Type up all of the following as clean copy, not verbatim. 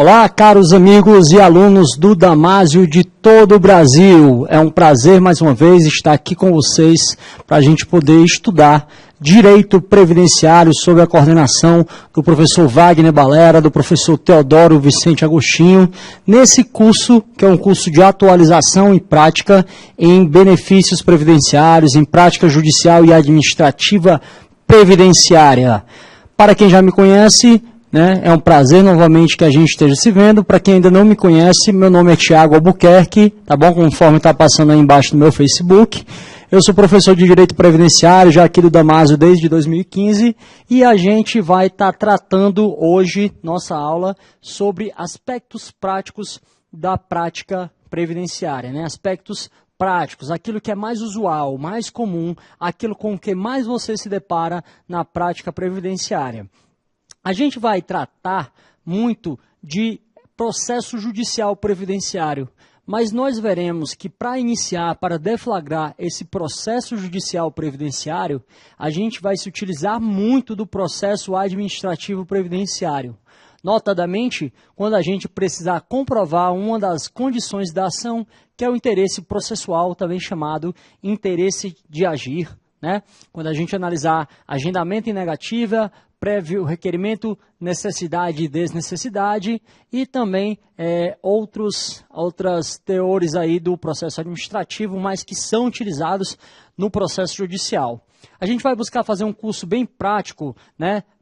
Olá, caros amigos e alunos do Damásio de todo o Brasil. É um prazer, mais uma vez, estar aqui com vocês para a gente poder estudar Direito Previdenciário sob a coordenação do professor Wagner Balera, do professor Teodoro Vicente Agostinho, nesse curso, que é um curso de atualização e prática em benefícios previdenciários, em prática judicial e administrativa previdenciária. Para quem já me conhece, é um prazer novamente que a gente esteja se vendo. Para quem ainda não me conhece, meu nome é Tiago Albuquerque, tá bom? Conforme está passando aí embaixo no meu Facebook. Eu sou professor de Direito Previdenciário, já aqui do Damásio desde 2015, e a gente vai estar tratando hoje, nossa aula, sobre aspectos práticos da prática previdenciária, aspectos práticos, aquilo que é mais usual, mais comum, aquilo com o que mais você se depara na prática previdenciária. A gente vai tratar muito de processo judicial previdenciário, mas nós veremos que para iniciar, para deflagrar esse processo judicial previdenciário, a gente vai se utilizar muito do processo administrativo previdenciário. Notadamente, quando a gente precisar comprovar uma das condições da ação, que é o interesse processual, também chamado interesse de agir, Quando a gente analisar agendamento em negativa, prévio requerimento, necessidade e desnecessidade, e também outras teores aí do processo administrativo, mas que são utilizados no processo judicial. A gente vai buscar fazer um curso bem prático,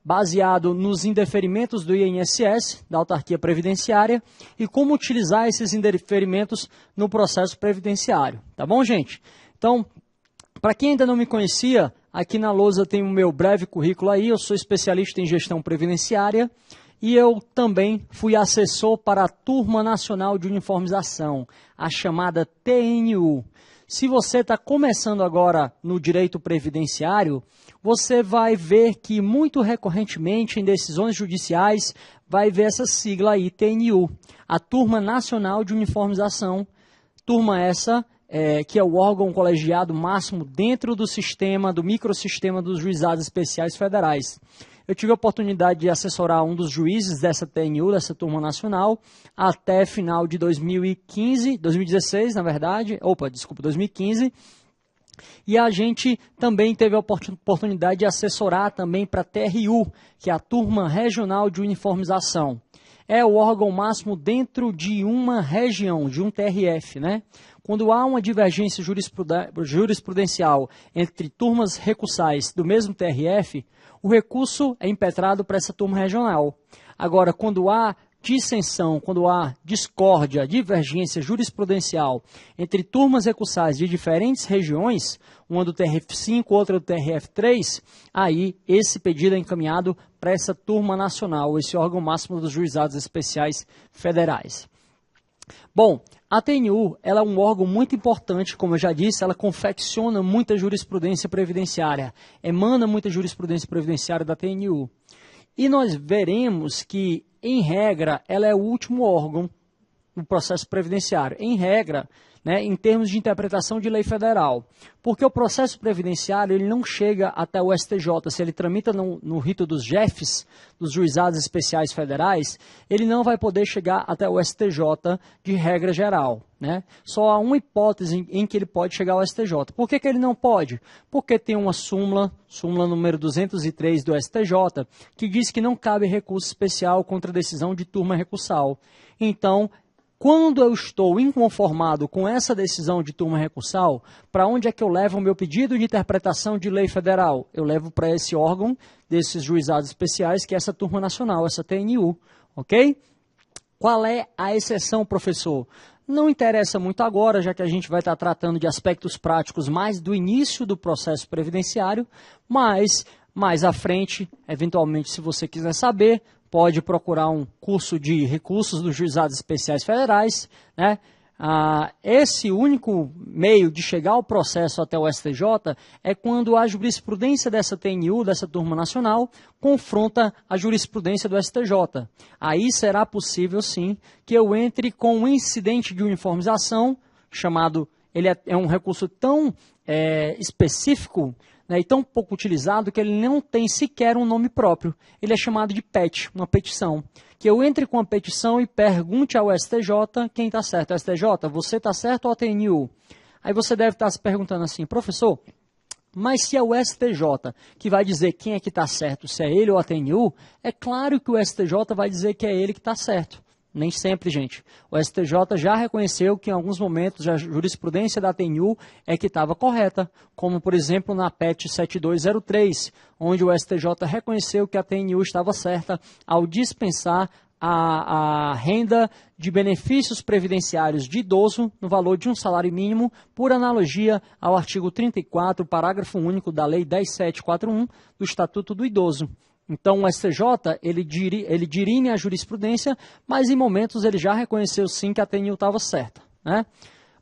baseado nos indeferimentos do INSS, da autarquia previdenciária, e como utilizar esses indeferimentos no processo previdenciário. Tá bom, gente? Então, para quem ainda não me conhecia, aqui na lousa tem o meu breve currículo aí. Eu sou especialista em gestão previdenciária e eu também fui assessor para a Turma Nacional de Uniformização, a chamada TNU. Se você está começando agora no direito previdenciário, você vai ver que muito recorrentemente em decisões judiciais vai ver essa sigla aí, TNU, a Turma Nacional de Uniformização, turma essa que é o órgão colegiado máximo dentro do sistema, do microsistema dos juizados especiais federais. Eu tive a oportunidade de assessorar um dos juízes dessa TNU, dessa turma nacional, até final de 2016, na verdade, 2015, e a gente também teve a oportunidade de assessorar também para a TRU, que é a Turma Regional de Uniformização. É o órgão máximo dentro de uma região, de um TRF, Quando há uma divergência jurisprudencial entre turmas recursais do mesmo TRF, o recurso é impetrado para essa turma regional. Agora, quando há dissensão, quando há discórdia, divergência jurisprudencial entre turmas recursais de diferentes regiões, uma do TRF5, outra do TRF3, aí esse pedido é encaminhado para essa turma nacional, esse órgão máximo dos juizados especiais federais. Bom, a TNU ela é um órgão muito importante, como eu já disse, ela confecciona muita jurisprudência previdenciária, emana muita jurisprudência previdenciária da TNU. E nós veremos que, em regra, ela é o último órgão no processo previdenciário. Em regra, em termos de interpretação de lei federal. Porque o processo previdenciário ele não chega até o STJ. Se ele tramita no rito dos JEFs, dos juizados especiais federais, ele não vai poder chegar até o STJ de regra geral. Só há uma hipótese em que ele pode chegar ao STJ. Por que ele não pode? Porque tem uma súmula número 203 do STJ, que diz que não cabe recurso especial contra a decisão de turma recursal. Então, quando eu estou inconformado com essa decisão de turma recursal, para onde é que eu levo o meu pedido de interpretação de lei federal? Eu levo para esse órgão desses juizados especiais, que é essa turma nacional, essa TNU, ok? Qual é a exceção, professor? Não interessa muito agora, já que a gente vai estar tratando de aspectos práticos mais do início do processo previdenciário, mas mais à frente, eventualmente, se você quiser saber, pode procurar um curso de recursos dos juizados especiais federais, Esse único meio de chegar ao processo até o STJ é quando a jurisprudência dessa TNU, dessa turma nacional, confronta a jurisprudência do STJ. Aí será possível, sim, que eu entre com um incidente de uniformização, chamado, ele é um recurso tão específico, né, e tão pouco utilizado que ele não tem sequer um nome próprio. Ele é chamado de PET, uma petição. Que eu entre com a petição e pergunte ao STJ quem está certo. STJ, você está certo ou a TNU? Aí você deve estar se perguntando assim, professor, mas se é o STJ que vai dizer quem é que está certo, se é ele ou a TNU, é claro que o STJ vai dizer que é ele que está certo. Nem sempre, gente. O STJ já reconheceu que em alguns momentos a jurisprudência da TNU é que estava correta, como por exemplo na PET 7203, onde o STJ reconheceu que a TNU estava certa ao dispensar a renda de benefícios previdenciários de idoso no valor de um salário mínimo, por analogia ao artigo 34, parágrafo único da Lei 10.741 do Estatuto do Idoso. Então, o STJ, ele dirime a jurisprudência, mas em momentos ele já reconheceu sim que a TNU estava certa, né?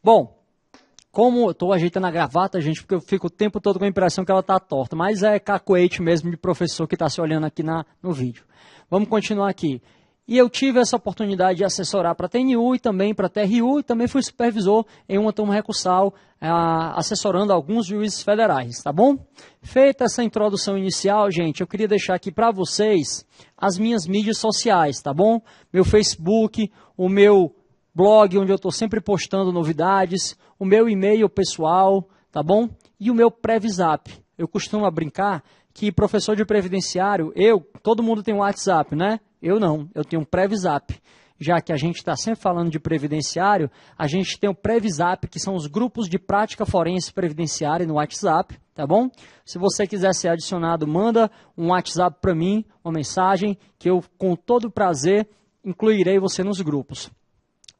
Bom, como eu estou ajeitando a gravata, gente, porque eu fico o tempo todo com a impressão que ela está torta, mas é cacoete mesmo de professor que está se olhando aqui no vídeo. Vamos continuar aqui. E eu tive essa oportunidade de assessorar para a TNU e também para a TRU, e também fui supervisor em uma turma recursal, assessorando alguns juízes federais, tá bom? Feita essa introdução inicial, gente, eu queria deixar aqui para vocês as minhas mídias sociais, tá bom? Meu Facebook, o meu blog, onde eu estou sempre postando novidades, o meu e-mail pessoal, tá bom? E o meu Previsap. Eu costumo brincar que professor de previdenciário, todo mundo tem um WhatsApp, né? Eu não, eu tenho um Previsap. Já que a gente está sempre falando de previdenciário, a gente tem o Previsap, que são os grupos de prática forense previdenciária no WhatsApp, tá bom? Se você quiser ser adicionado, manda um WhatsApp para mim, uma mensagem, que eu, com todo prazer, incluirei você nos grupos.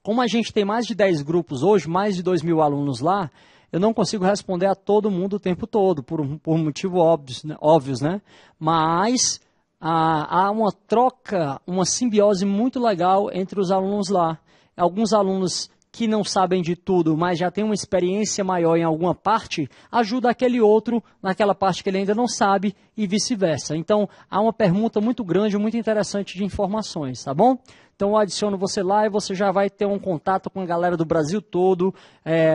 Como a gente tem mais de 10 grupos hoje, mais de 2.000 alunos lá, eu não consigo responder a todo mundo o tempo todo, por motivos óbvios, né? Mas há uma troca, uma simbiose muito legal entre os alunos lá. Alguns alunos que não sabem de tudo, mas já têm uma experiência maior em alguma parte, ajuda aquele outro naquela parte que ele ainda não sabe e vice-versa. Então, há uma permuta muito grande, muito interessante de informações, tá bom? Então, eu adiciono você lá e você já vai ter um contato com a galera do Brasil todo,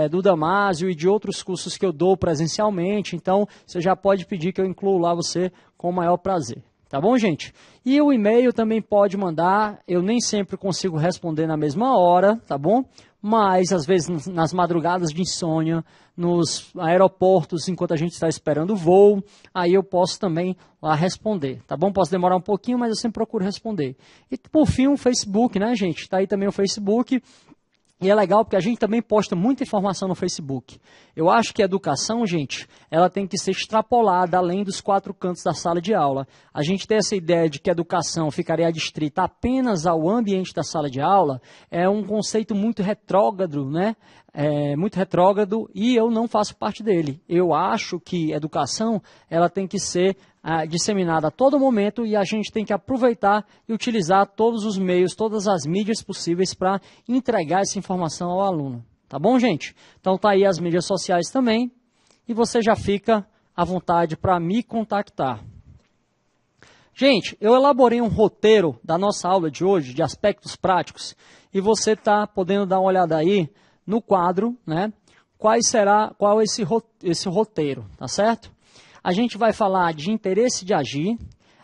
do Damásio e de outros cursos que eu dou presencialmente. Então, você já pode pedir que eu inclua lá você com o maior prazer. Tá bom, gente? E o e-mail também pode mandar, eu nem sempre consigo responder na mesma hora, tá bom? Mas, às vezes, nas madrugadas de insônia, nos aeroportos, enquanto a gente está esperando o voo, aí eu posso também lá responder, tá bom? Posso demorar um pouquinho, mas eu sempre procuro responder. E, por fim, o Facebook, né, gente? Está aí também o Facebook. E é legal porque a gente também posta muita informação no Facebook. Eu acho que a educação, gente, ela tem que ser extrapolada além dos 4 cantos da sala de aula. A gente tem essa ideia de que a educação ficaria adstrita apenas ao ambiente da sala de aula, é um conceito muito retrógrado, né? Muito retrógrado, e eu não faço parte dele. Eu acho que educação ela tem que ser disseminada a todo momento e a gente tem que aproveitar e utilizar todos os meios, todas as mídias possíveis para entregar essa informação ao aluno. Tá bom, gente? Então tá aí as mídias sociais também e você já fica à vontade para me contactar. Gente, eu elaborei um roteiro da nossa aula de hoje, de aspectos práticos, e você está podendo dar uma olhada aí no quadro, né? Qual é esse roteiro, tá certo? A gente vai falar de interesse de agir,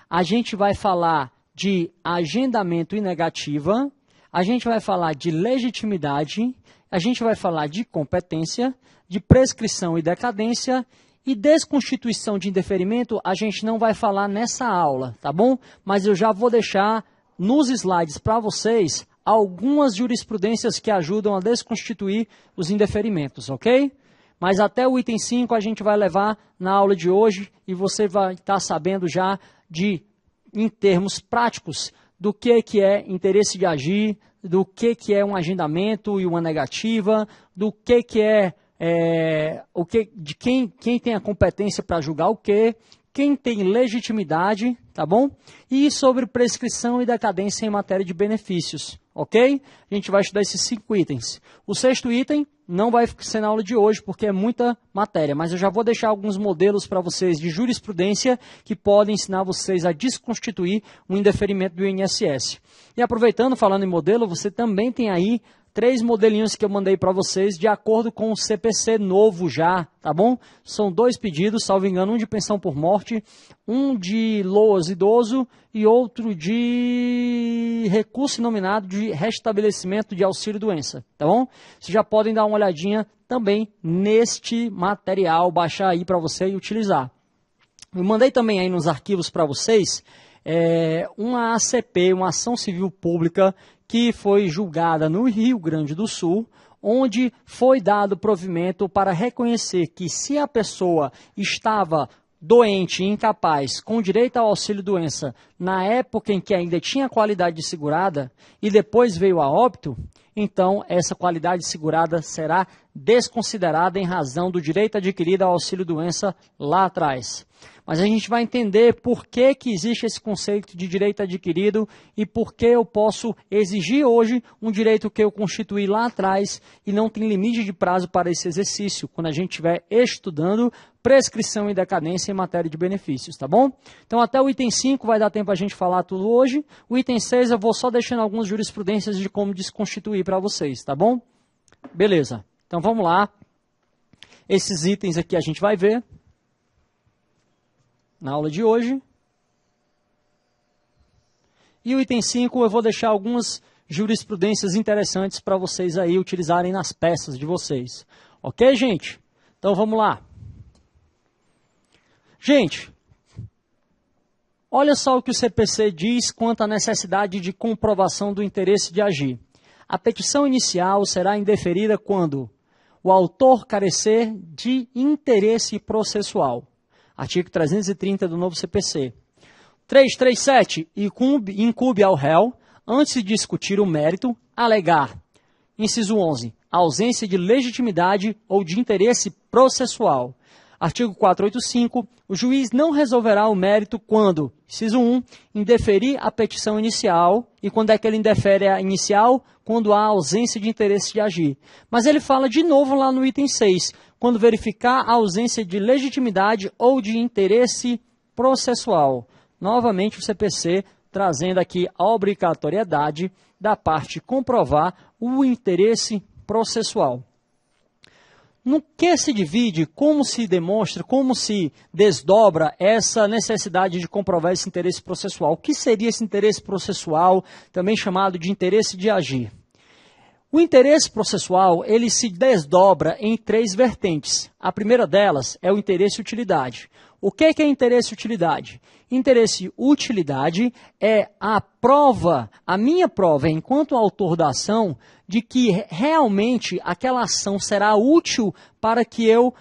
a gente vai falar de agendamento e negativa, a gente vai falar de legitimidade, a gente vai falar de competência, de prescrição e decadência, e desconstituição de indeferimento a gente não vai falar nessa aula, tá bom? Mas eu já vou deixar nos slides para vocês algumas jurisprudências que ajudam a desconstituir os indeferimentos, ok? Mas até o item 5 a gente vai levar na aula de hoje e você vai estar sabendo já em termos práticos, do que é interesse de agir, do que é um agendamento e uma negativa, do que de quem tem a competência para julgar o quem tem legitimidade, tá bom? E sobre prescrição e decadência em matéria de benefícios, ok? A gente vai estudar esses 5 itens. O 6º item não vai ser na aula de hoje, porque é muita matéria, mas eu já vou deixar alguns modelos para vocês de jurisprudência que podem ensinar vocês a desconstituir um indeferimento do INSS. E aproveitando, falando em modelo, você também tem aí 3 modelinhos que eu mandei para vocês de acordo com o CPC novo já, tá bom? São 2 pedidos, salvo engano, um de pensão por morte, um de LOAS idoso e outro de recurso nominado de restabelecimento de auxílio-doença, tá bom? Vocês já podem dar uma olhadinha também neste material, baixar aí para você e utilizar. Eu mandei também aí nos arquivos para vocês uma ACP, uma ação civil pública, que foi julgada no Rio Grande do Sul, onde foi dado provimento para reconhecer que se a pessoa estava doente e incapaz, com direito ao auxílio-doença, na época em que ainda tinha qualidade segurada e depois veio a óbito, então essa qualidade segurada será desconsiderada em razão do direito adquirido ao auxílio-doença lá atrás. Mas a gente vai entender por que existe esse conceito de direito adquirido e por que eu posso exigir hoje um direito que eu constituí lá atrás e não tem limite de prazo para esse exercício, quando a gente estiver estudando prescrição e decadência em matéria de benefícios, tá bom? Então até o item 5 vai dar tempo a gente falar tudo hoje. O item 6 eu vou só deixando algumas jurisprudências de como desconstituir para vocês, tá bom? Beleza, então vamos lá. Esses itens aqui a gente vai ver na aula de hoje. E o item 5 eu vou deixar algumas jurisprudências interessantes para vocês aí utilizarem nas peças de vocês. Ok, gente? Então vamos lá. Gente, olha só o que o CPC diz quanto à necessidade de comprovação do interesse de agir. A petição inicial será indeferida quando o autor carecer de interesse processual. Artigo 330 do novo CPC. 337. Incumbe ao réu, antes de discutir o mérito, alegar. Inciso 11. Ausência de legitimidade ou de interesse processual. Artigo 485. O juiz não resolverá o mérito quando, inciso 1, indeferir a petição inicial. E quando é que ele indefere a inicial? Quando há ausência de interesse de agir. Mas ele fala de novo lá no item 6, quando verificar a ausência de legitimidade ou de interesse processual. Novamente o CPC trazendo aqui a obrigatoriedade da parte comprovar o interesse processual. No que se divide, como se demonstra, como se desdobra essa necessidade de comprovar esse interesse processual? O que seria esse interesse processual, também chamado de interesse de agir? O interesse processual, ele se desdobra em 3 vertentes. A primeira delas é o interesse utilidade. O que é interesse utilidade? Interesse utilidade é a prova, a minha prova, enquanto autor da ação, de que realmente aquela ação será útil para que eu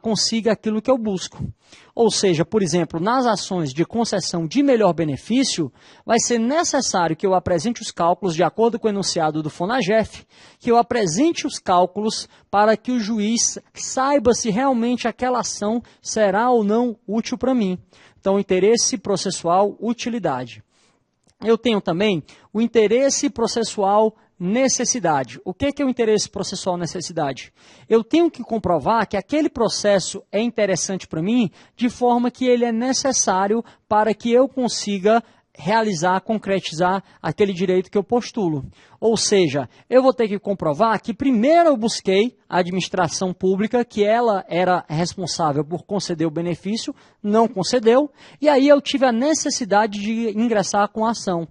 consiga aquilo que eu busco. Ou seja, por exemplo, nas ações de concessão de melhor benefício, vai ser necessário que eu apresente os cálculos de acordo com o enunciado do FONAGEF, que eu apresente os cálculos para que o juiz saiba se realmente aquela ação será ou não útil para mim. Então, interesse processual, utilidade. Eu tenho também o interesse processual necessidade. O que é o interesse processual necessidade? Eu tenho que comprovar que aquele processo é interessante para mim, de forma que ele é necessário para que eu consiga realizar, concretizar aquele direito que eu postulo. Ou seja, eu vou ter que comprovar que primeiro eu busquei a administração pública, que ela era responsável por conceder o benefício, não concedeu, e aí eu tive a necessidade de ingressar com a ação.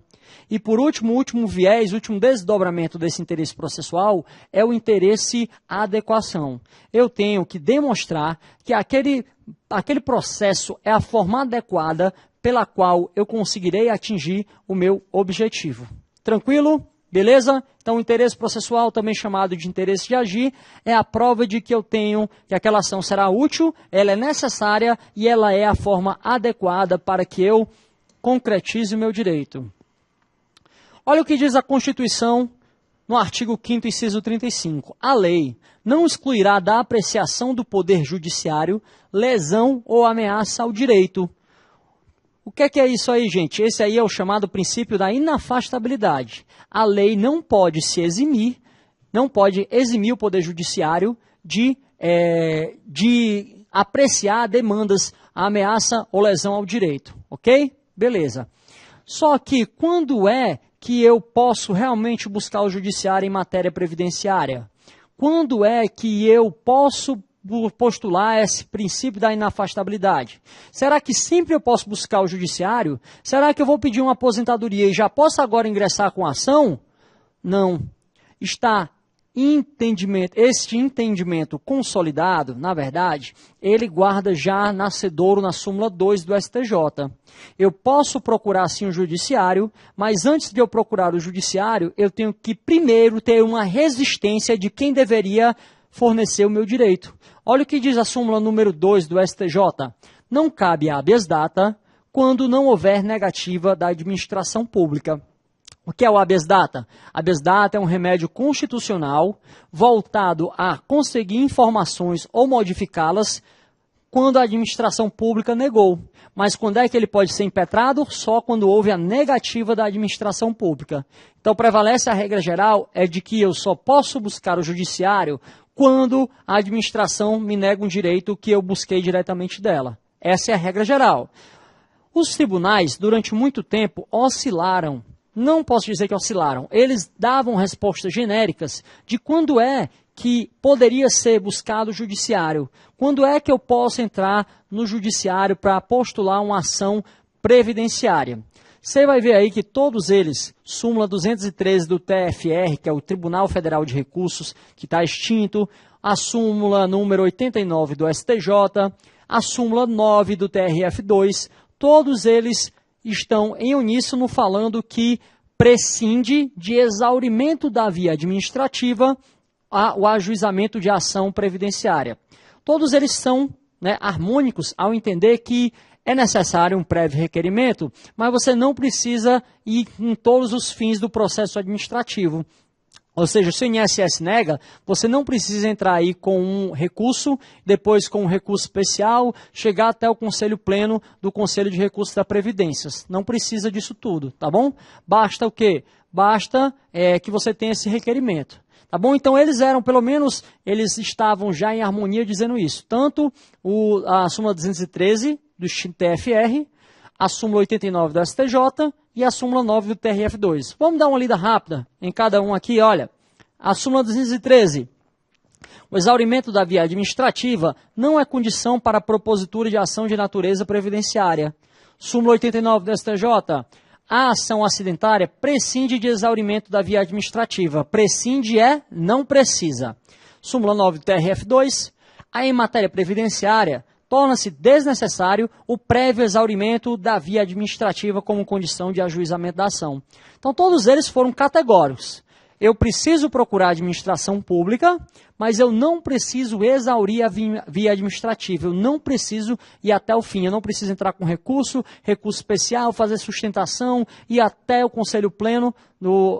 E por último, o último viés, o último desdobramento desse interesse processual é o interesse adequação. Eu tenho que demonstrar que aquele processo é a forma adequada pela qual eu conseguirei atingir o meu objetivo. Tranquilo? Beleza? Então, o interesse processual, também chamado de interesse de agir, é a prova de que eu tenho que aquela ação será útil, ela é necessária e ela é a forma adequada para que eu concretize o meu direito. Olha o que diz a Constituição no artigo 5º, inciso 35. A lei não excluirá da apreciação do Poder Judiciário lesão ou ameaça ao direito. O que é isso aí, gente? Esse aí é o chamado princípio da inafastabilidade. A lei não pode se eximir, não pode eximir o Poder Judiciário de apreciar demandas, ameaça ou lesão ao direito. Ok? Beleza. Só que quando é que eu posso realmente buscar o judiciário em matéria previdenciária? Quando é que eu posso postular esse princípio da inafastabilidade? Será que sempre eu posso buscar o judiciário? Será que eu vou pedir uma aposentadoria e já posso agora ingressar com a ação? Não. Este entendimento consolidado, na verdade, ele guarda já nascedouro na súmula 2 do STJ. Eu posso procurar sim o judiciário, mas antes de eu procurar o judiciário, eu tenho que primeiro ter uma resistência de quem deveria fornecer o meu direito. Olha o que diz a súmula número 2 do STJ. Não cabe habeas data quando não houver negativa da administração pública. O que é o habeas data? Habeas data é um remédio constitucional voltado a conseguir informações ou modificá-las quando a administração pública negou. Mas quando é que ele pode ser impetrado? Só quando houve a negativa da administração pública. Então prevalece a regra geral é de que eu só posso buscar o judiciário quando a administração me nega um direito que eu busquei diretamente dela. Essa é a regra geral. Os tribunais, durante muito tempo, oscilaram. Não posso dizer que oscilaram. Eles davam respostas genéricas de quando é que poderia ser buscado o judiciário. Quando é que eu posso entrar no judiciário para postular uma ação previdenciária. Você vai ver aí que todos eles, súmula 213 do TFR, que é o Tribunal Federal de Recursos, que está extinto, a súmula número 89 do STJ, a súmula 9 do TRF2, todos eles estão em uníssono falando que prescinde de exaurimento da via administrativa o ajuizamento de ação previdenciária. Todos eles são harmônicos ao entender que é necessário um prévio requerimento, mas você não precisa ir em todos os fins do processo administrativo. Ou seja, se o INSS nega, você não precisa entrar aí com um recurso, depois com um recurso especial, chegar até o Conselho Pleno do Conselho de Recursos da Previdência. Não precisa disso tudo, tá bom? Basta o quê? Basta que você tenha esse requerimento. Tá bom? Então eles eram, pelo menos, eles estavam já em harmonia dizendo isso. Tanto a súmula 213 do TFR, a súmula 89 do STJ e a súmula 9 do TRF2. Vamos dar uma lida rápida em cada um aqui, olha. A súmula 213. O exaurimento da via administrativa não é condição para a propositura de ação de natureza previdenciária. Súmula 89 do STJ. A ação acidentária prescinde de exaurimento da via administrativa. Prescinde não precisa. Súmula 9 do TRF2. Em matéria previdenciária, torna-se desnecessário o prévio exaurimento da via administrativa como condição de ajuizamento da ação. Então, todos eles foram categóricos. Eu preciso procurar a administração pública, mas eu não preciso exaurir a via administrativa. Eu não preciso ir até o fim. Eu não preciso entrar com recurso especial, fazer sustentação, ir até o Conselho Pleno,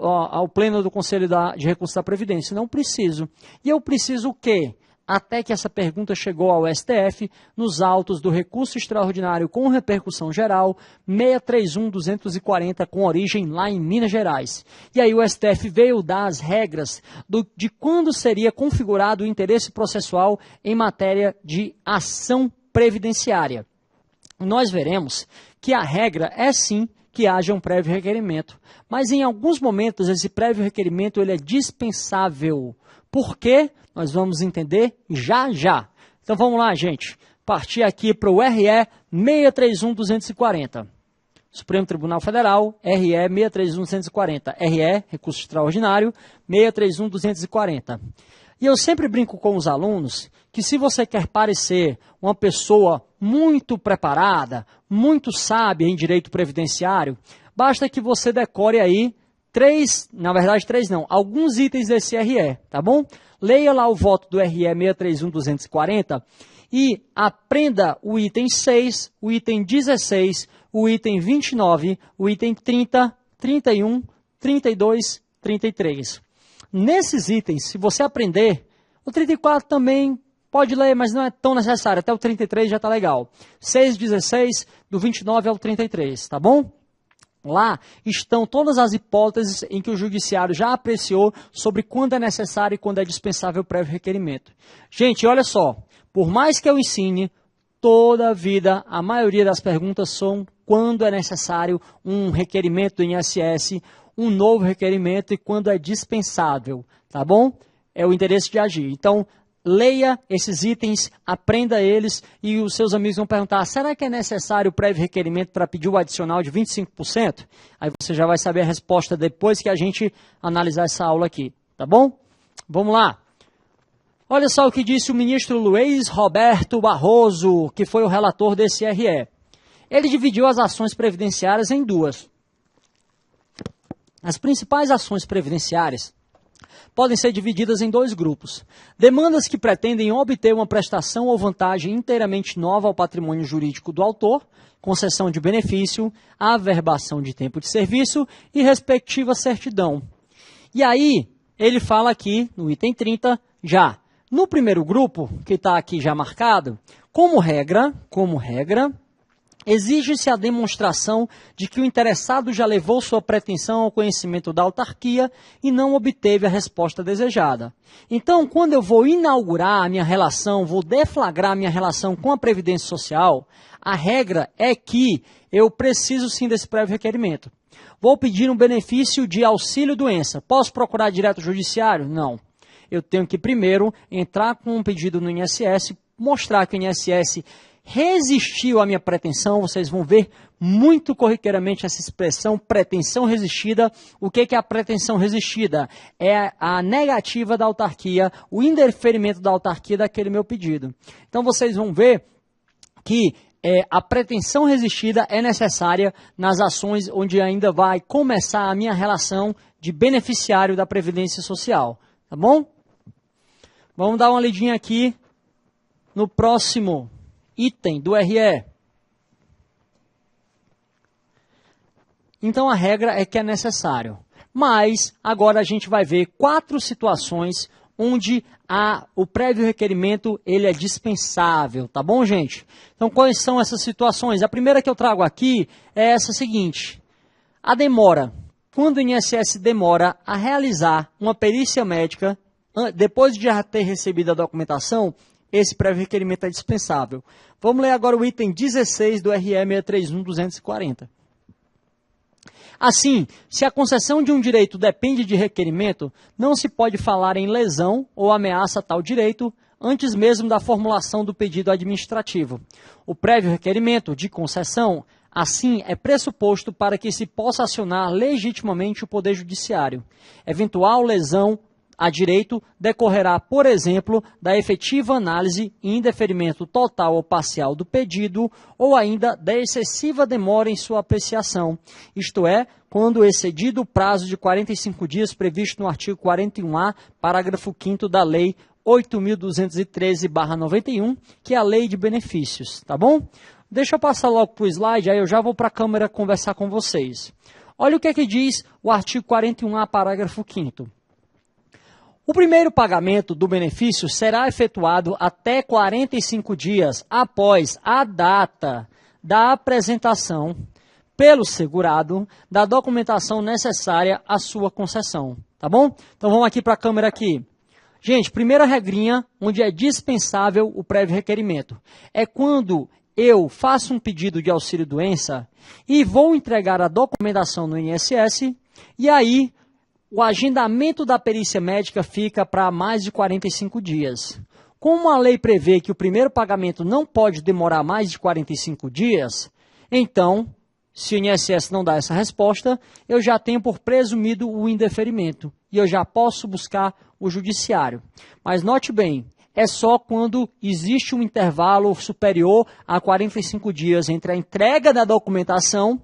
ao Pleno do Conselho de Recursos da Previdência. Não preciso. E eu preciso o quê? Até que essa pergunta chegou ao STF nos autos do recurso extraordinário com repercussão geral 631.240 com origem lá em Minas Gerais. E aí o STF veio dar as regras de quando seria configurado o interesse processual em matéria de ação previdenciária. Nós veremos que a regra é sim que haja um prévio requerimento, mas em alguns momentos esse prévio requerimento ele é dispensável. Por quê? Nós vamos entender já já. Então vamos lá, gente. Partir aqui para o RE 631.240. Supremo Tribunal Federal, RE 631.240. RE, recurso extraordinário, 631.240. E eu sempre brinco com os alunos que se você quer parecer uma pessoa muito preparada, muito sábia em direito previdenciário, basta que você decore aí alguns itens desse RE, tá bom? Leia lá o voto do RE 631.240 e aprenda o item 6, o item 16, o item 29, o item 30, 31, 32, 33. Nesses itens, se você aprender, o 34 também pode ler, mas não é tão necessário, até o 33 já está legal. 6, 16, do 29 ao 33, tá bom? Lá estão todas as hipóteses em que o judiciário já apreciou sobre quando é necessário e quando é dispensável o prévio requerimento. Gente, olha só, por mais que eu ensine, toda a vida, a maioria das perguntas são quando é necessário um requerimento do INSS um novo requerimento e quando é dispensável, tá bom? É o interesse de agir. Então, leia esses itens, aprenda eles e os seus amigos vão perguntar, será que é necessário o prévio requerimento para pedir o adicional de 25%? Aí você já vai saber a resposta depois que a gente analisar essa aula aqui, tá bom? Vamos lá. Olha só o que disse o ministro Luiz Roberto Barroso, que foi o relator desse RE. Ele dividiu as ações previdenciárias em duas. As principais ações previdenciárias podem ser divididas em dois grupos. Demandas que pretendem obter uma prestação ou vantagem inteiramente nova ao patrimônio jurídico do autor, concessão de benefício, averbação de tempo de serviço e respectiva certidão. E aí, ele fala aqui, no item 30, já. No primeiro grupo, que está aqui já marcado, como regra, exige-se a demonstração de que o interessado já levou sua pretensão ao conhecimento da autarquia e não obteve a resposta desejada. Então, quando eu vou inaugurar a minha relação, vou deflagrar a minha relação com a Previdência Social, a regra é que eu preciso sim desse prévio requerimento. Vou pedir um benefício de auxílio-doença. Posso procurar direto o judiciário? Não. Eu tenho que primeiro entrar com um pedido no INSS, mostrar que o INSS resistiu à minha pretensão. Vocês vão ver muito corriqueiramente essa expressão, pretensão resistida. O que é a pretensão resistida? É a negativa da autarquia, o indeferimento da autarquia daquele meu pedido. Então vocês vão ver que a pretensão resistida é necessária nas ações onde ainda vai começar a minha relação de beneficiário da Previdência Social. Tá bom? Vamos dar uma lidinha aqui no próximo item do RE. Então a regra é que é necessário. Mas agora a gente vai ver 4 situações onde o prévio requerimento ele é dispensável, tá bom, gente? Então quais são essas situações? A primeira que eu trago aqui é essa seguinte. A demora. Quando o INSS demora a realizar uma perícia médica, depois de já ter recebido a documentação, esse prévio requerimento é dispensável. Vamos ler agora o item 16 do RE 631/240. Assim, se a concessão de um direito depende de requerimento, não se pode falar em lesão ou ameaça a tal direito antes mesmo da formulação do pedido administrativo. O prévio requerimento de concessão, assim, é pressuposto para que se possa acionar legitimamente o Poder Judiciário. Eventual lesão a direito decorrerá, por exemplo, da efetiva análise e indeferimento total ou parcial do pedido ou ainda da excessiva demora em sua apreciação, isto é, quando excedido o prazo de 45 dias previsto no artigo 41A, parágrafo 5º da Lei 8.213/91, que é a Lei de Benefícios, tá bom? Deixa eu passar logo para o slide, aí eu já vou para a câmera conversar com vocês. Olha o que é que diz o artigo 41A, parágrafo 5º. O primeiro pagamento do benefício será efetuado até 45 dias após a data da apresentação pelo segurado da documentação necessária à sua concessão, tá bom? Então vamos aqui para a câmera aqui. Gente, primeira regrinha onde é dispensável o prévio requerimento é quando eu faço um pedido de auxílio-doença e vou entregar a documentação no INSS e aí o agendamento da perícia médica fica para mais de 45 dias. Como a lei prevê que o primeiro pagamento não pode demorar mais de 45 dias, então, se o INSS não dá essa resposta, eu já tenho por presumido o indeferimento e eu já posso buscar o judiciário. Mas note bem, é só quando existe um intervalo superior a 45 dias entre a entrega da documentação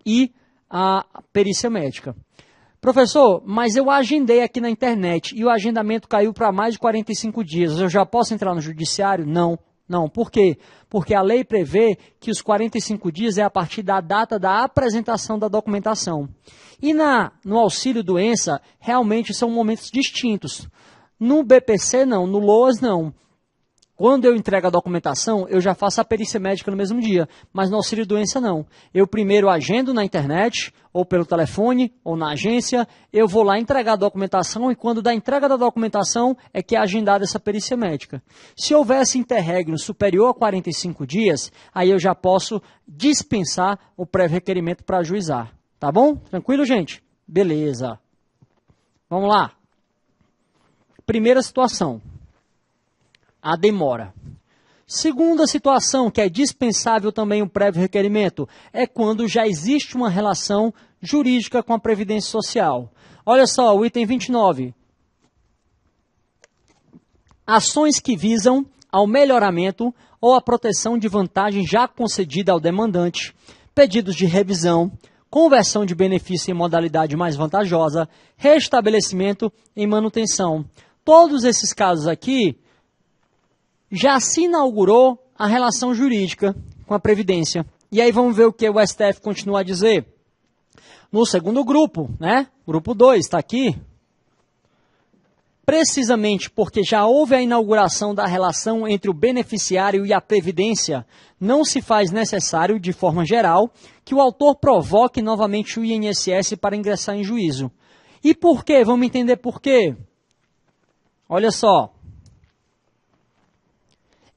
e a perícia médica. Professor, mas eu agendei aqui na internet e o agendamento caiu para mais de 45 dias. Eu já posso entrar no judiciário? Não. Não. Por quê? Porque a lei prevê que os 45 dias é a partir da data da apresentação da documentação. E no auxílio-doença, realmente são momentos distintos. No BPC, não. No LOAS, não. Quando eu entrego a documentação, eu já faço a perícia médica no mesmo dia, mas no auxílio-doença não. Eu primeiro agendo na internet, ou pelo telefone, ou na agência, eu vou lá entregar a documentação e quando da entrega da documentação é que é agendada essa perícia médica. Se houvesse interregno superior a 45 dias, aí eu já posso dispensar o prévio requerimento para ajuizar. Tá bom? Tranquilo, gente? Beleza. Vamos lá. Primeira situação, a demora. Segunda situação, que é dispensável também o prévio requerimento, é quando já existe uma relação jurídica com a Previdência Social. Olha só, o item 29. Ações que visam ao melhoramento ou à proteção de vantagem já concedida ao demandante, pedidos de revisão, conversão de benefício em modalidade mais vantajosa, restabelecimento em manutenção. Todos esses casos aqui, já se inaugurou a relação jurídica com a Previdência. E aí vamos ver o que o STF continua a dizer. No segundo grupo, né? Grupo 2, está aqui. Precisamente porque já houve a inauguração da relação entre o beneficiário e a Previdência, não se faz necessário, de forma geral, que o autor provoque novamente o INSS para ingressar em juízo. E por quê? Vamos entender por quê. Olha só.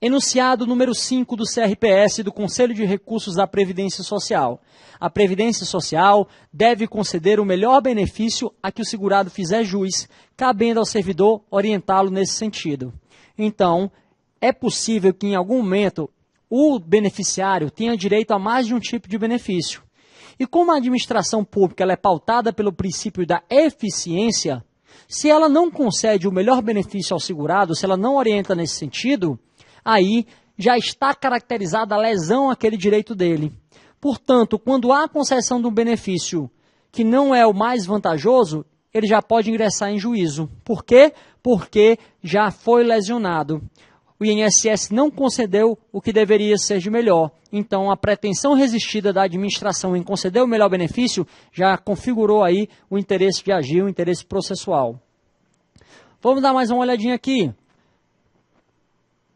Enunciado número 5 do CRPS do Conselho de Recursos da Previdência Social. A Previdência Social deve conceder o melhor benefício a que o segurado fizer jus, cabendo ao servidor orientá-lo nesse sentido. Então, é possível que em algum momento o beneficiário tenha direito a mais de um tipo de benefício. E como a administração pública ela é pautada pelo princípio da eficiência, se ela não concede o melhor benefício ao segurado, se ela não orienta nesse sentido, aí já está caracterizada a lesão àquele direito dele. Portanto, quando há concessão de um benefício que não é o mais vantajoso, ele já pode ingressar em juízo. Por quê? Porque já foi lesionado. O INSS não concedeu o que deveria ser de melhor. Então, a pretensão resistida da administração em conceder o melhor benefício já configurou aí o interesse de agir, o interesse processual. Vamos dar mais uma olhadinha aqui.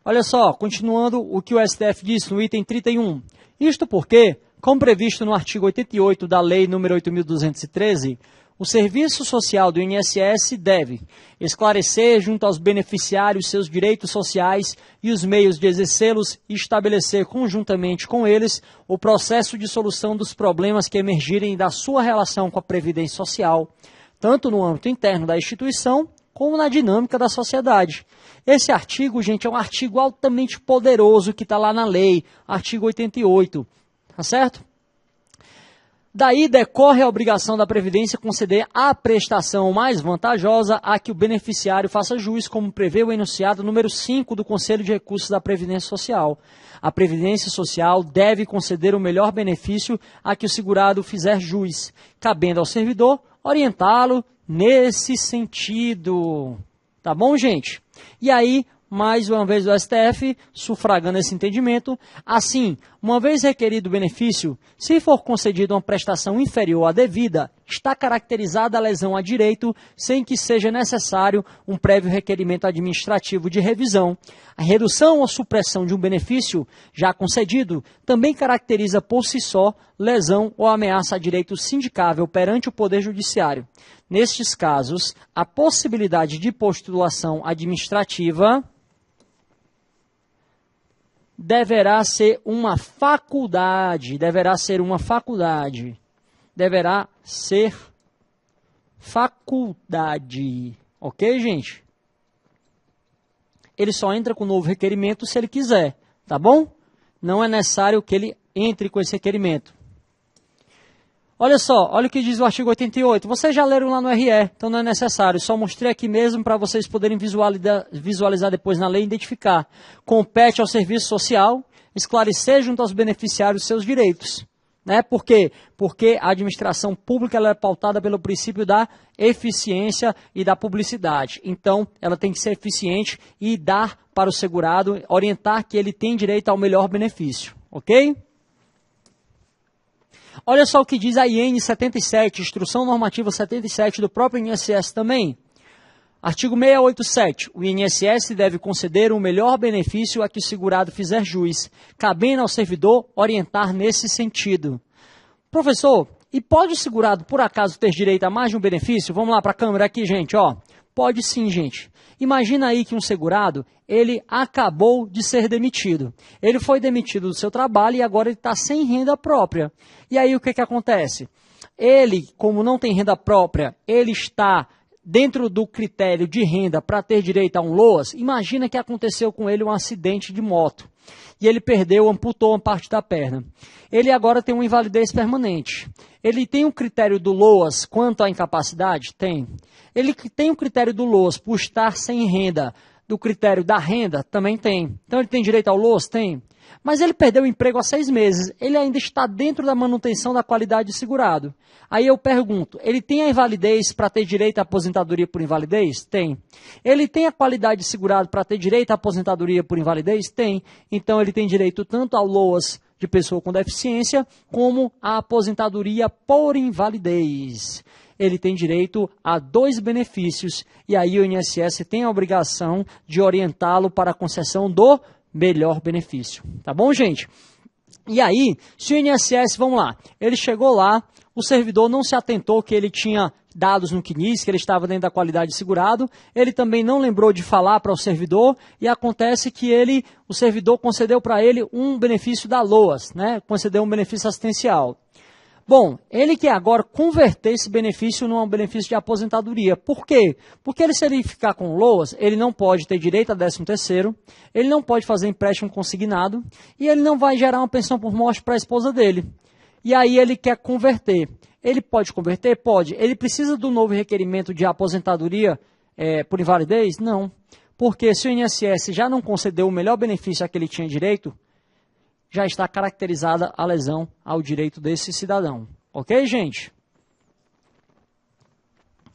Olha só, continuando o que o STF disse no item 31. Isto porque, como previsto no artigo 88 da Lei nº 8.213, o Serviço Social do INSS deve esclarecer junto aos beneficiários seus direitos sociais e os meios de exercê-los e estabelecer conjuntamente com eles o processo de solução dos problemas que emergirem da sua relação com a Previdência Social, tanto no âmbito interno da instituição, como na dinâmica da sociedade. Esse artigo, gente, é um artigo altamente poderoso que está lá na lei, artigo 88, tá certo? Daí decorre a obrigação da Previdência conceder a prestação mais vantajosa a que o beneficiário faça jus, como prevê o enunciado número 5 do Conselho de Recursos da Previdência Social. A Previdência Social deve conceder o melhor benefício a que o segurado fizer jus, cabendo ao servidor orientá-lo nesse sentido. Tá bom, gente? E aí, mais uma vez o STF, sufragando esse entendimento, assim, uma vez requerido o benefício, se for concedida uma prestação inferior à devida, está caracterizada a lesão a direito, sem que seja necessário um prévio requerimento administrativo de revisão. A redução ou supressão de um benefício já concedido também caracteriza por si só lesão ou ameaça a direito sindicável perante o Poder Judiciário. Nestes casos, a possibilidade de postulação administrativa deverá ser uma faculdade, ok, gente? Ele só entra com o novo requerimento se ele quiser, tá bom? Não é necessário que ele entre com esse requerimento. Olha só, olha o que diz o artigo 88. Vocês já leram lá no RE, então não é necessário. Só mostrei aqui mesmo para vocês poderem visualizar depois na lei e identificar. Compete ao serviço social esclarecer junto aos beneficiários seus direitos. Né? Por quê? Porque a administração pública ela é pautada pelo princípio da eficiência e da publicidade. Então, ela tem que ser eficiente e dar para o segurado, orientar que ele tem direito ao melhor benefício. Ok? Olha só o que diz a IN 77, Instrução Normativa 77 do próprio INSS também. Artigo 687. O INSS deve conceder o melhor benefício a que o segurado fizer jus, cabendo ao servidor orientar nesse sentido. Professor, e pode o segurado, por acaso, ter direito a mais de um benefício? Vamos lá para a câmera aqui, gente. Ó. Pode sim, gente. Imagina aí que um segurado, ele acabou de ser demitido. Ele foi demitido do seu trabalho e agora ele está sem renda própria. E aí o que acontece? ele, como não tem renda própria, ele está dentro do critério de renda para ter direito a um LOAS. Imagina que aconteceu com ele um acidente de moto e ele amputou uma parte da perna. Ele agora tem uma invalidez permanente. Ele tem um critério do LOAS quanto à incapacidade? Tem. Ele tem um critério do LOAS por estar sem renda, do critério da renda? Também tem. Então ele tem direito ao LOAS? Tem. Mas ele perdeu o emprego há 6 meses, ele ainda está dentro da manutenção da qualidade de segurado. Aí eu pergunto, ele tem a invalidez para ter direito à aposentadoria por invalidez? Tem. Ele tem a qualidade de segurado para ter direito à aposentadoria por invalidez? Tem. Então ele tem direito tanto ao LOAS de pessoa com deficiência, como à aposentadoria por invalidez. Ele tem direito a 2 benefícios, e aí o INSS tem a obrigação de orientá-lo para a concessão do melhor benefício. Tá bom, gente? E aí, se o INSS, vamos lá, ele chegou lá, o servidor não se atentou que ele tinha dados no CNIS, que ele estava dentro da qualidade de segurado, ele também não lembrou de falar para o servidor, e acontece que o servidor concedeu para ele um benefício da LOAS, né? Concedeu um benefício assistencial. Bom, ele quer agora converter esse benefício num benefício de aposentadoria. Por quê? Porque se ele ficar com LOAS, ele não pode ter direito a 13º, ele não pode fazer empréstimo consignado e ele não vai gerar uma pensão por morte para a esposa dele. E aí ele quer converter. Ele pode converter? Pode. Ele precisa do novo requerimento de aposentadoria por invalidez? Não. Porque se o INSS já não concedeu o melhor benefício a que ele tinha direito, já está caracterizada a lesão ao direito desse cidadão. Ok, gente?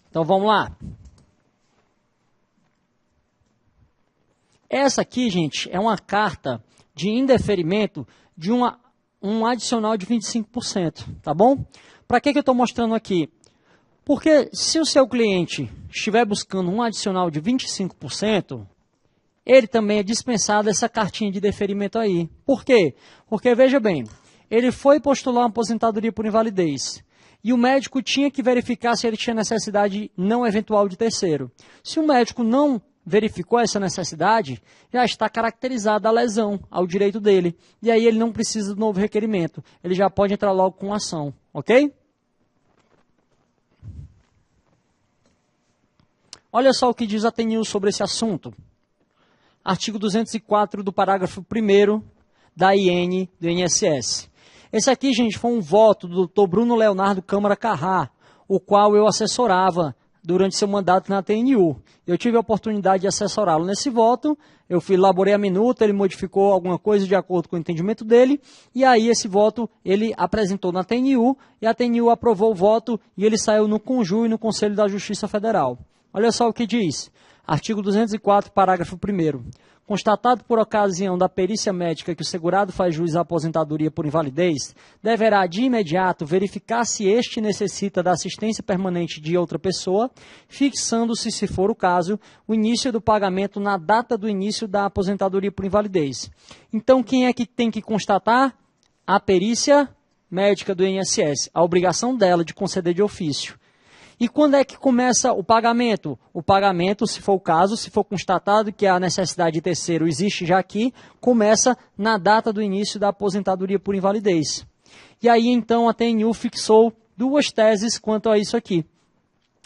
Então, vamos lá. Essa aqui, gente, é uma carta de indeferimento de um adicional de 25%, tá bom? Para que eu estou mostrando aqui? Porque se o seu cliente estiver buscando um adicional de 25%, ele também é dispensado essa cartinha de deferimento aí. Por quê? Porque, veja bem, ele foi postular uma aposentadoria por invalidez e o médico tinha que verificar se ele tinha necessidade não eventual de terceiro. Se o médico não verificou essa necessidade, já está caracterizada a lesão ao direito dele. E aí ele não precisa do novo requerimento. Ele já pode entrar logo com ação, ok? Olha só o que diz a TNU sobre esse assunto. Artigo 204 do parágrafo 1º da IN do INSS. Esse aqui, gente, foi um voto do Dr. Bruno Leonardo Câmara Carrá, o qual eu assessorava durante seu mandato na TNU. Eu tive a oportunidade de assessorá-lo nesse voto, eu elaborei a minuta, ele modificou alguma coisa de acordo com o entendimento dele, e aí esse voto ele apresentou na TNU, e a TNU aprovou o voto, e ele saiu no CONJU e no Conselho da Justiça Federal. Olha só o que diz. Artigo 204, parágrafo 1º. Constatado por ocasião da perícia médica que o segurado faz jus à aposentadoria por invalidez, deverá de imediato verificar se este necessita da assistência permanente de outra pessoa, fixando-se, se for o caso, o início do pagamento na data do início da aposentadoria por invalidez. Então, quem é que tem que constatar? A perícia médica do INSS. A obrigação dela de conceder de ofício. E quando é que começa o pagamento? O pagamento, se for o caso, se for constatado que a necessidade de terceiro existe já aqui, começa na data do início da aposentadoria por invalidez. E aí, então, a TNU fixou 2 teses quanto a isso aqui.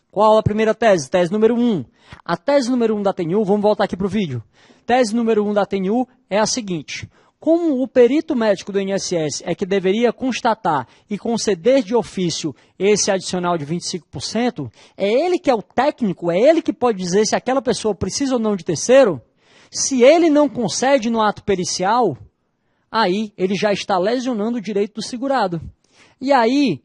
Qual a primeira tese? Tese número 1. A tese número 1 da TNU, vamos voltar aqui para o vídeo. Tese número 1 da TNU é a seguinte. Como o perito médico do INSS é que deveria constatar e conceder de ofício esse adicional de 25%, é ele que é o técnico, é ele que pode dizer se aquela pessoa precisa ou não de terceiro. Se ele não concede no ato pericial, aí ele já está lesionando o direito do segurado. E aí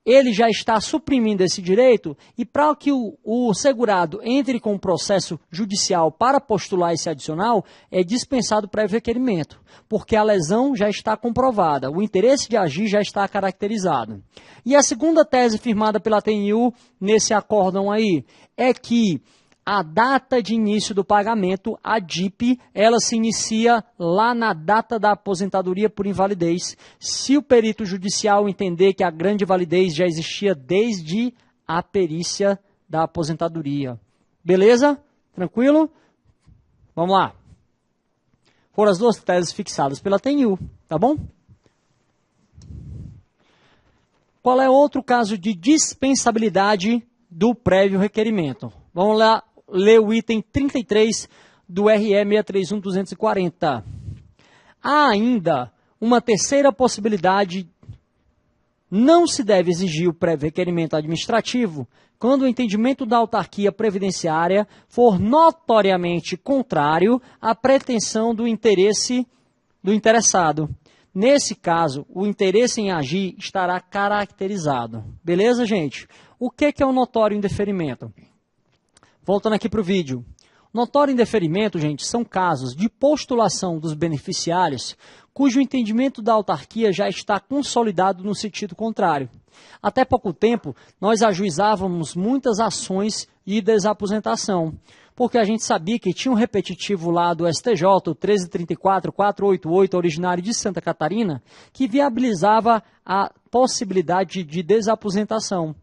ele já está suprimindo esse direito, e para que o segurado entre com o processo judicial para postular esse adicional, é dispensado prévio requerimento, porque a lesão já está comprovada, o interesse de agir já está caracterizado. E a segunda tese firmada pela TNU nesse acórdão aí, é que a data de início do pagamento, a DIP, ela se inicia lá na data da aposentadoria por invalidez, se o perito judicial entender que a grande validez já existia desde a perícia da aposentadoria. Beleza? Tranquilo? Vamos lá. Foram as 2 teses fixadas pela TNU, tá bom? qual é outro caso de dispensabilidade do prévio requerimento? Vamos lá ler o item 33 do RE 631.240. Há ainda uma terceira possibilidade. Não se deve exigir o prévio requerimento administrativo quando o entendimento da autarquia previdenciária for notoriamente contrário à pretensão do interesse do interessado. Nesse caso, o interesse em agir estará caracterizado. Beleza, gente? O que é um notório indeferimento? Voltando aqui para o vídeo. Notório indeferimento, gente, são casos de postulação dos beneficiários cujo entendimento da autarquia já está consolidado no sentido contrário. Até pouco tempo, nós ajuizávamos muitas ações de desaposentação, porque a gente sabia que tinha um repetitivo lá do STJ, o 1334.488, originário de Santa Catarina, que viabilizava a possibilidade de desaposentação.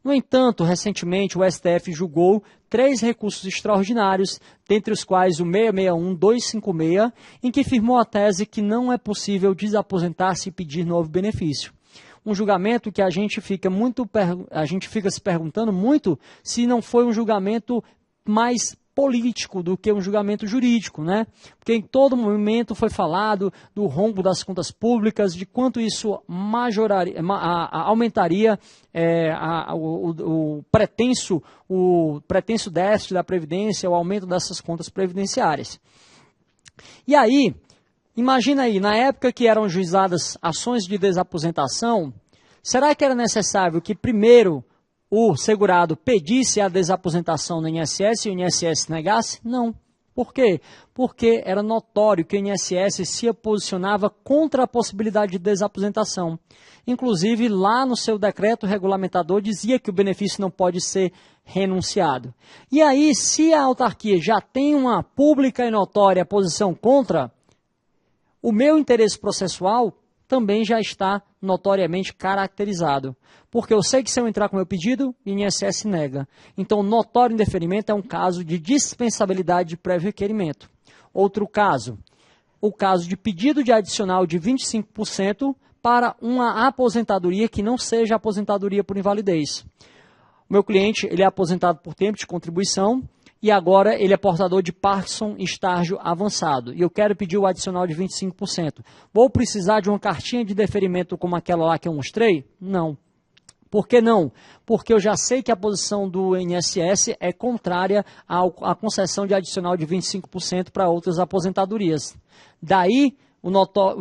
No entanto, recentemente o STF julgou 3 recursos extraordinários, dentre os quais o 661.256, em que firmou a tese que não é possível desaposentar-se e pedir novo benefício. Um julgamento que a gente fica se perguntando muito se não foi um julgamento mais político do que um julgamento jurídico, né? Porque em todo momento foi falado do rombo das contas públicas, de quanto isso aumentaria o pretenso déficit da Previdência, o aumento dessas contas previdenciárias. E aí, imagina aí, na época que eram juizadas ações de desaposentação, será que era necessário que primeiro o segurado pedisse a desaposentação no INSS e o INSS negasse? Não. Por quê? Porque era notório que o INSS se posicionava contra a possibilidade de desaposentação. Inclusive, lá no seu decreto regulamentador dizia que o benefício não pode ser renunciado. E aí, se a autarquia já tem uma pública e notória posição contra, o meu interesse processual também já está notoriamente caracterizado. Porque eu sei que se eu entrar com o meu pedido, o INSS nega. Então, notório indeferimento é um caso de dispensabilidade de prévio requerimento. Outro caso, o caso de pedido de adicional de 25% para uma aposentadoria que não seja aposentadoria por invalidez. O meu cliente ele é aposentado por tempo de contribuição e agora ele é portador de Parkinson estágio avançado. E eu quero pedir o adicional de 25%. Vou precisar de uma cartinha de deferimento como aquela lá que eu mostrei? Não. Por que não? Porque eu já sei que a posição do INSS é contrária à concessão de adicional de 25% para outras aposentadorias. Daí, o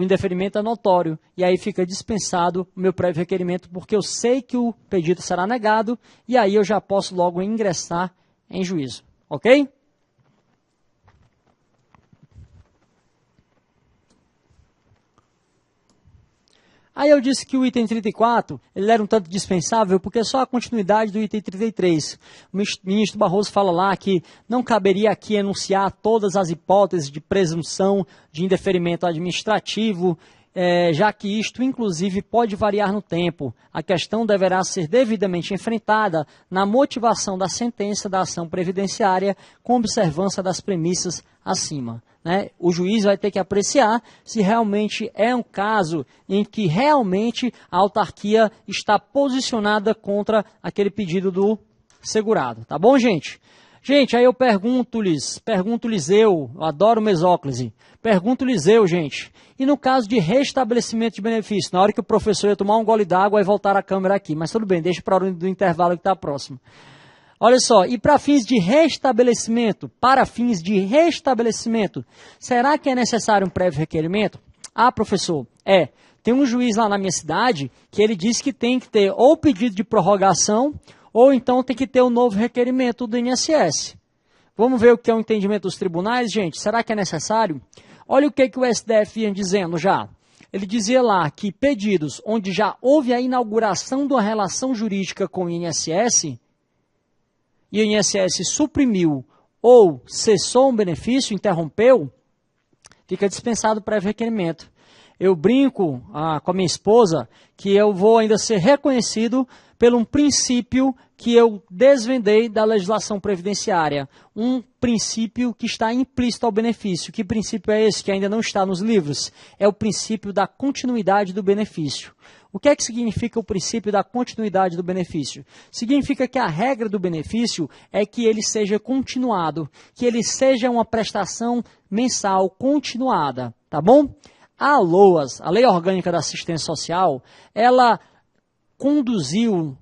indeferimento é notório. E aí fica dispensado o meu prévio requerimento, porque eu sei que o pedido será negado e aí eu já posso logo ingressar em juízo. Ok? Aí eu disse que o item 34 ele era um tanto dispensável porque é só a continuidade do item 33. O ministro Barroso fala lá que não caberia aqui enunciar todas as hipóteses de presunção de indeferimento administrativo, já que isto, inclusive, pode variar no tempo. A questão deverá ser devidamente enfrentada na motivação da sentença da ação previdenciária com observância das premissas acima. Né? O juiz vai ter que apreciar se realmente é um caso em que realmente a autarquia está posicionada contra aquele pedido do segurado. Tá bom, gente? Gente, aí eu pergunto-lhes eu adoro mesóclise, pergunto-lhes eu, gente, e no caso de restabelecimento de benefício, na hora que o professor ia tomar um gole d'água e voltar a câmera aqui, mas tudo bem, deixa para a hora do intervalo que está próximo. Olha só, e para fins de restabelecimento, será que é necessário um prévio requerimento? Ah, professor, tem um juiz lá na minha cidade que ele disse que tem que ter ou pedido de prorrogação ou então tem que ter um novo requerimento do INSS. Vamos ver o que é o entendimento dos tribunais, gente? Será que é necessário? Olha o que o STF ia dizendo já. Ele dizia lá que pedidos onde já houve a inauguração de uma relação jurídica com o INSS e o INSS suprimiu ou cessou um benefício, interrompeu, fica dispensado o prévio requerimento. Eu brinco com a minha esposa que eu vou ainda ser reconhecido por um princípio que eu desvendei da legislação previdenciária. Um princípio que está implícito ao benefício. Que princípio é esse que ainda não está nos livros? É o princípio da continuidade do benefício. O que é que significa o princípio da continuidade do benefício? Significa que a regra do benefício é que ele seja continuado, que ele seja uma prestação mensal continuada, tá bom? A LOAS, a Lei Orgânica da Assistência Social, ela conduziu-nos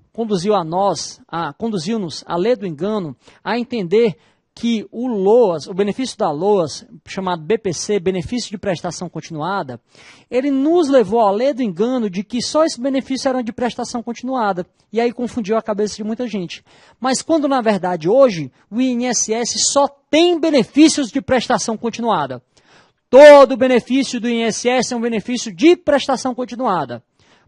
a lei do engano a entender que o LOAS, o benefício da LOAS, chamado BPC, benefício de prestação continuada, ele nos levou à lei do engano de que só esse benefício era de prestação continuada. E aí confundiu a cabeça de muita gente. Mas quando, na verdade, hoje, o INSS só tem benefícios de prestação continuada. Todo benefício do INSS é um benefício de prestação continuada.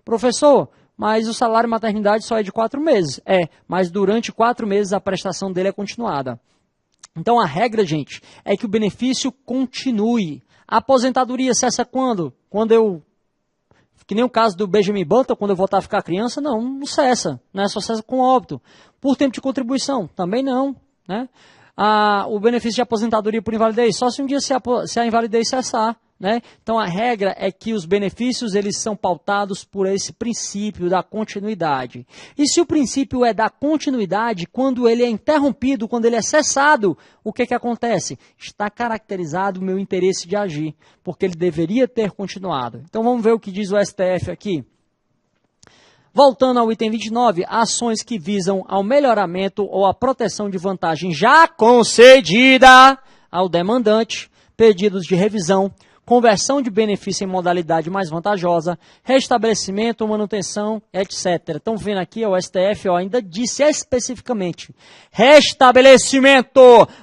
Professor, mas o salário maternidade só é de 4 meses. Mas durante 4 meses a prestação dele é continuada. Então a regra, gente, é que o benefício continue. A aposentadoria cessa quando? Que nem o caso do Benjamin Button, quando eu voltar a ficar criança, não cessa. Né? Só cessa com óbito. Por tempo de contribuição, também não. Né? O benefício de aposentadoria por invalidez, só se um dia se a invalidez cessar. Né? Então a regra é que os benefícios eles são pautados por esse princípio da continuidade. E se o princípio é da continuidade, quando ele é interrompido, quando ele é cessado, o que acontece? Está caracterizado o meu interesse de agir, porque ele deveria ter continuado. Então vamos ver o que diz o STF aqui. Voltando ao item 29, ações que visam ao melhoramento ou à proteção de vantagem já concedida ao demandante, pedidos de revisão, conversão de benefício em modalidade mais vantajosa, restabelecimento, manutenção, etc. Estão vendo aqui, o STF ainda disse especificamente, restabelecimento.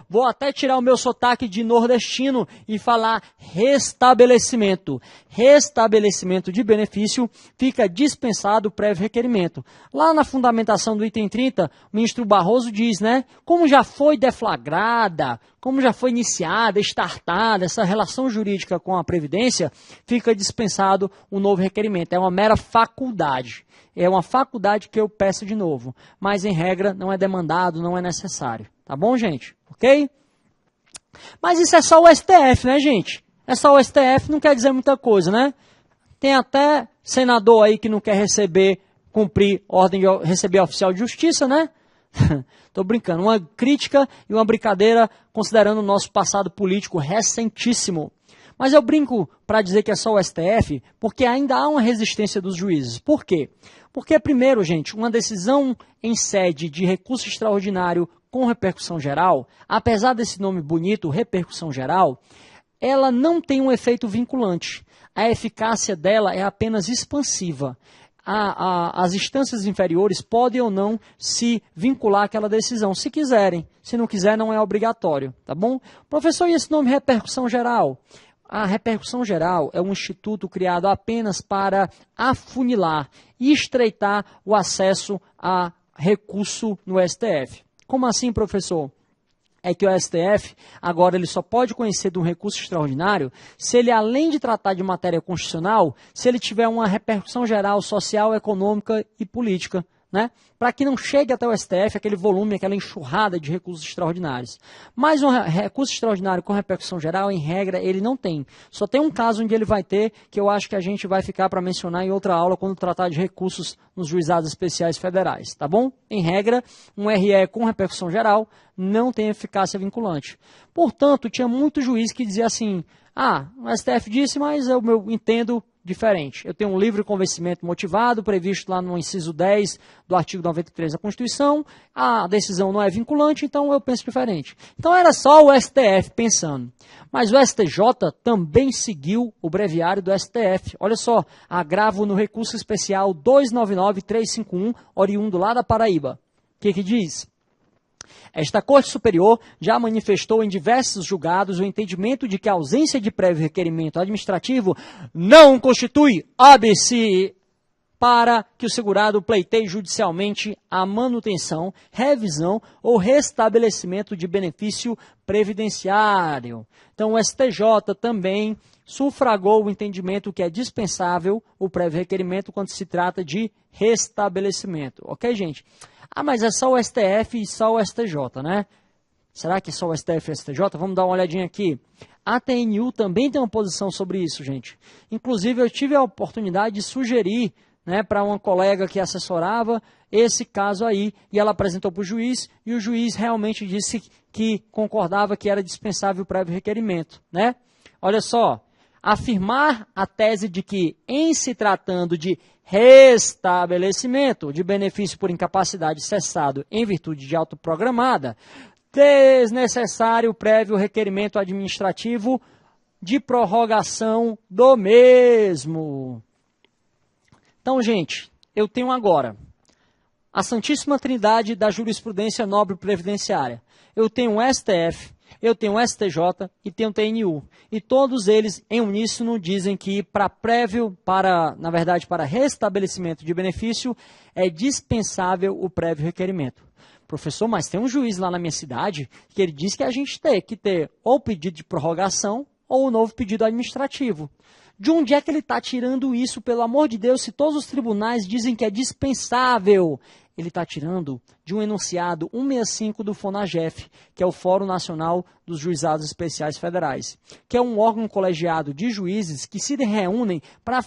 Vou até tirar o meu sotaque de nordestino e falar restabelecimento. Restabelecimento de benefício fica dispensado prévio requerimento. Lá na fundamentação do item 30, o ministro Barroso diz, né, como já foi deflagrada, como já foi iniciada, startada essa relação jurídica com a Previdência, fica dispensado o novo requerimento. É uma mera faculdade. É uma faculdade que eu peço de novo. Mas, em regra, não é demandado, não é necessário. Tá bom, gente? Ok? Mas isso é só o STF, né, gente? É só o STF, não quer dizer muita coisa, né? Tem até senador aí que não quer cumprir ordem de receber oficial de justiça, né? Estou brincando. Uma crítica e uma brincadeira considerando o nosso passado político recentíssimo. Mas eu brinco para dizer que é só o STF porque ainda há uma resistência dos juízes. Por quê? Porque, primeiro, gente, uma decisão em sede de recurso extraordinário com repercussão geral, apesar desse nome bonito, repercussão geral, ela não tem um efeito vinculante. A eficácia dela é apenas expansiva. As instâncias inferiores podem ou não se vincular àquela decisão, se quiserem. Se não quiser, não é obrigatório, tá bom? Professor, e esse nome repercussão geral? A repercussão geral é um instituto criado apenas para afunilar e estreitar o acesso a recurso no STF. Como assim, professor? É que o STF, agora, ele só pode conhecer de um recurso extraordinário se ele, além de tratar de matéria constitucional, se ele tiver uma repercussão geral, social, econômica e política, né? Para que não chegue até o STF aquele volume, aquela enxurrada de recursos extraordinários. Mas um recurso extraordinário com repercussão geral, em regra, ele não tem. Só tem um caso onde ele vai ter, que eu acho que a gente vai ficar para mencionar em outra aula quando tratar de recursos nos juizados especiais federais, tá bom? Em regra, um RE com repercussão geral não tem eficácia vinculante. Portanto, tinha muito juiz que dizia assim, o STF disse, mas eu entendo diferente. Eu tenho um livre convencimento motivado, previsto lá no inciso 10 do artigo 93 da Constituição, a decisão não é vinculante, então eu penso diferente. Então era só o STF pensando. Mas o STJ também seguiu o breviário do STF. Olha só, agravo no recurso especial 299-351, oriundo lá da Paraíba. O que diz? Esta Corte Superior já manifestou em diversos julgados o entendimento de que a ausência de prévio requerimento administrativo não constitui óbice para que o segurado pleiteie judicialmente a manutenção, revisão ou restabelecimento de benefício previdenciário. Então, o STJ também sufragou o entendimento que é dispensável o prévio requerimento quando se trata de restabelecimento. Ok, gente? Ah, mas é só o STF e só o STJ, né? Será que é só o STF e o STJ? Vamos dar uma olhadinha aqui. A TNU também tem uma posição sobre isso, gente. Inclusive, eu tive a oportunidade de sugerir, né, para uma colega que assessorava esse caso aí, e ela apresentou para o juiz, e o juiz realmente disse que concordava que era dispensável o prévio requerimento, né? Olha só, afirmar a tese de que, em se tratando de restabelecimento de benefício por incapacidade cessado em virtude de autoprogramada, desnecessário prévio requerimento administrativo de prorrogação do mesmo. Então, gente, eu tenho agora a Santíssima Trindade da jurisprudência nobre previdenciária. Eu tenho o STF, eu tenho o STJ e tenho o TNU. E todos eles, em uníssono, dizem que na verdade, para restabelecimento de benefício, é dispensável o prévio requerimento. Professor, mas tem um juiz lá na minha cidade que ele diz que a gente tem que ter ou pedido de prorrogação ou um novo pedido administrativo. De onde é que ele está tirando isso, pelo amor de Deus, se todos os tribunais dizem que é dispensável? Ele está tirando de um enunciado 165 do FONAGEF, que é o Fórum Nacional dos Juizados Especiais Federais, que é um órgão colegiado de juízes que se reúnem para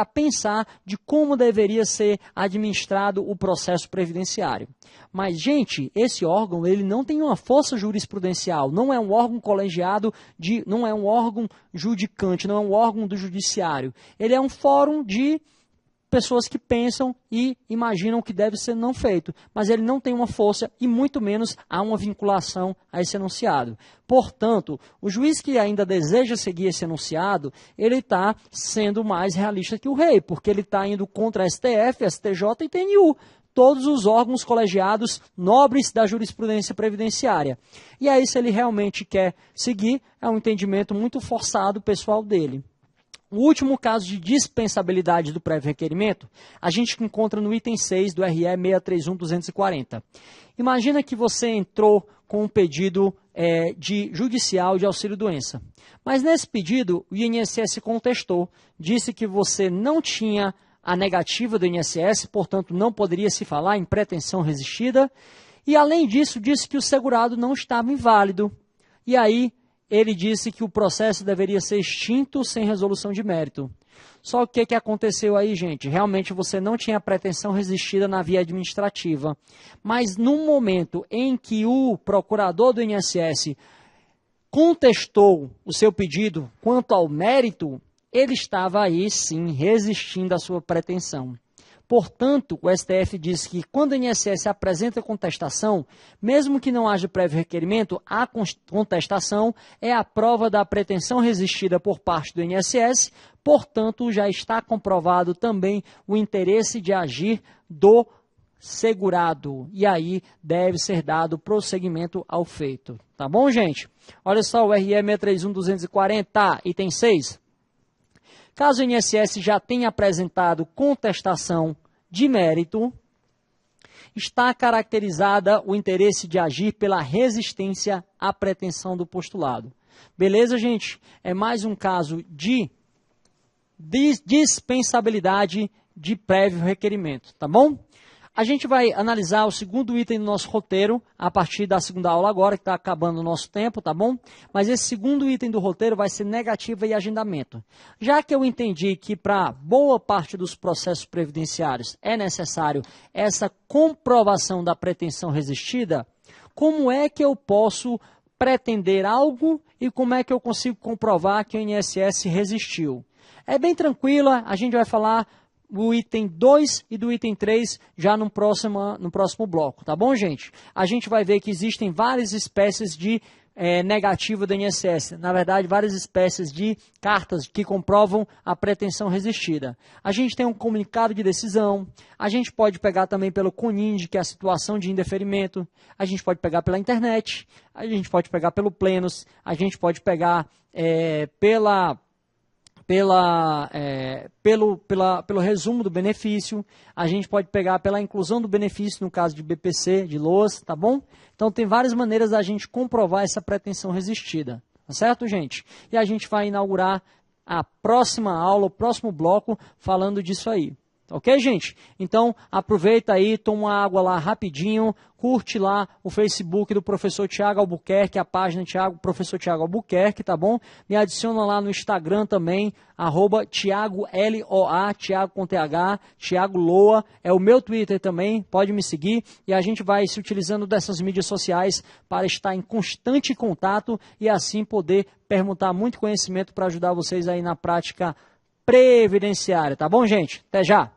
pensar de como deveria ser administrado o processo previdenciário. Mas, gente, esse órgão ele não tem uma força jurisprudencial, não é um órgão colegiado, não é um órgão judicante, não é um órgão do judiciário. Ele é um fórum de pessoas que pensam e imaginam que deve ser não feito, mas ele não tem uma força e muito menos há uma vinculação a esse enunciado. Portanto, o juiz que ainda deseja seguir esse enunciado, ele está sendo mais realista que o rei, porque ele está indo contra STF, STJ e TNU, todos os órgãos colegiados nobres da jurisprudência previdenciária. E aí, se ele realmente quer seguir, é um entendimento muito forçado pessoal dele. O último caso de dispensabilidade do prévio requerimento, a gente encontra no item 6 do RE 631-240. Imagina que você entrou com um pedido judicial de auxílio-doença. Mas nesse pedido, o INSS contestou, disse que você não tinha a negativa do INSS, portanto não poderia se falar em pretensão resistida, e além disso, disse que o segurado não estava inválido. E aí, ele disse que o processo deveria ser extinto sem resolução de mérito. Só o que aconteceu aí, gente? Realmente você não tinha pretensão resistida na via administrativa. Mas no momento em que o procurador do INSS contestou o seu pedido quanto ao mérito, ele estava aí sim resistindo à sua pretensão. Portanto, o STF diz que quando o INSS apresenta contestação, mesmo que não haja prévio requerimento, a contestação é a prova da pretensão resistida por parte do INSS, portanto, já está comprovado também o interesse de agir do segurado. E aí deve ser dado prosseguimento ao feito. Tá bom, gente? Olha só o RE 631-240, item 6. Caso o INSS já tenha apresentado contestação de mérito, está caracterizada o interesse de agir pela resistência à pretensão do postulado. Beleza, gente? É mais um caso de dispensabilidade de prévio requerimento, tá bom? A gente vai analisar o segundo item do nosso roteiro a partir da segunda aula agora, que está acabando o nosso tempo, tá bom? Mas esse segundo item do roteiro vai ser negativa e agendamento. Já que eu entendi que para boa parte dos processos previdenciários é necessário essa comprovação da pretensão resistida, como é que eu posso pretender algo e como é que eu consigo comprovar que o INSS resistiu? É bem tranquila, a gente vai falar do item 2 e do item 3 já no próximo bloco, tá bom, gente? A gente vai ver que existem várias espécies de negativa do INSS, na verdade, várias espécies de cartas que comprovam a pretensão resistida. A gente tem um comunicado de decisão, a gente pode pegar também pelo CONIND, que é a situação de indeferimento, a gente pode pegar pela internet, a gente pode pegar pelo Plenos, a gente pode pegar pelo resumo do benefício, a gente pode pegar pela inclusão do benefício no caso de BPC, de LOAS, tá bom? Então tem várias maneiras da gente comprovar essa pretensão resistida, tá certo, gente? E a gente vai inaugurar a próxima aula, o próximo bloco, falando disso aí. Ok, gente? Então, aproveita aí, toma uma água lá rapidinho, curte lá o Facebook do Professor Tiago Albuquerque, a página Professor Tiago Albuquerque, tá bom? Me adiciona lá no Instagram também, @Tiago LOA, Tiago com TH, Tiago Loa, é o meu Twitter também, pode me seguir, e a gente vai se utilizando dessas mídias sociais para estar em constante contato e assim poder permutar muito conhecimento para ajudar vocês aí na prática previdenciária, tá bom, gente? Até já!